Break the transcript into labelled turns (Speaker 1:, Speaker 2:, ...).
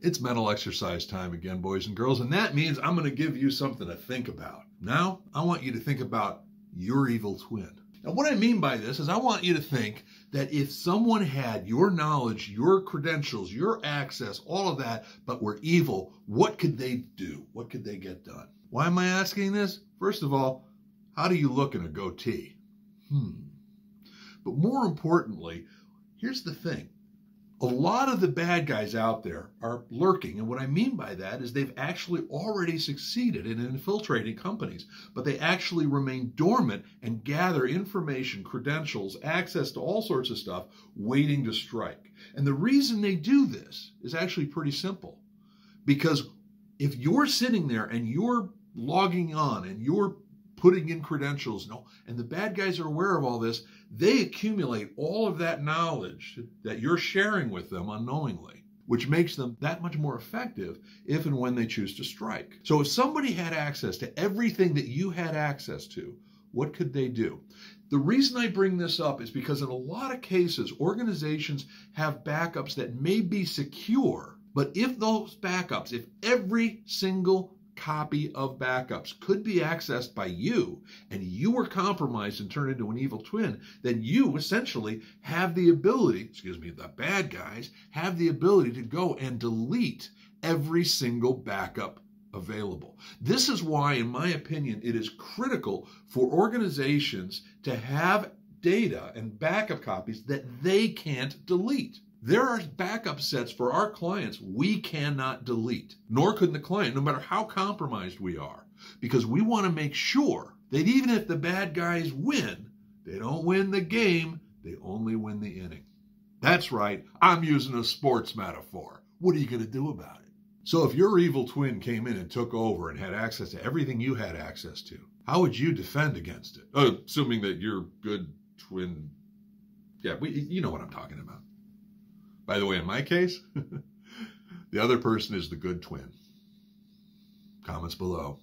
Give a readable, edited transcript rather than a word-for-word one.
Speaker 1: It's mental exercise time again, boys and girls, and that means I'm going to give you something to think about. Now, I want you to think about your evil twin. Now, what I mean by this is I want you to think that if someone had your knowledge, your credentials, your access, all of that, but were evil, what could they do? What could they get done? Why am I asking this? First of all, how do you look in a goatee? But more importantly, here's the thing. A lot of the bad guys out there are lurking. And what I mean by that is they've actually already succeeded in infiltrating companies, but they actually remain dormant and gather information, credentials, access to all sorts of stuff, waiting to strike. And the reason they do this is actually pretty simple. Because if you're sitting there and you're logging on and you're putting in credentials, and the bad guys are aware of all this, they accumulate all of that knowledge that you're sharing with them unknowingly, which makes them that much more effective if and when they choose to strike. So if somebody had access to everything that you had access to, what could they do? The reason I bring this up is because in a lot of cases, organizations have backups that may be secure, but if those backups, if every single copy of backups could be accessed by you and you were compromised and turned into an evil twin, then you essentially have the ability, the bad guys have the ability to go and delete every single backup available. This is why, in my opinion, it is critical for organizations to have data and backup copies that they can't delete. There are backup sets for our clients we cannot delete, nor could the client, no matter how compromised we are, because we want to make sure that even if the bad guys win, they don't win the game, they only win the inning. That's right, I'm using a sports metaphor. What are you going to do about it? So if your evil twin came in and took over and had access to everything you had access to, how would you defend against it? Assuming that your good twin, you know what I'm talking about. By the way, in my case, the other person is the good twin. Comments below.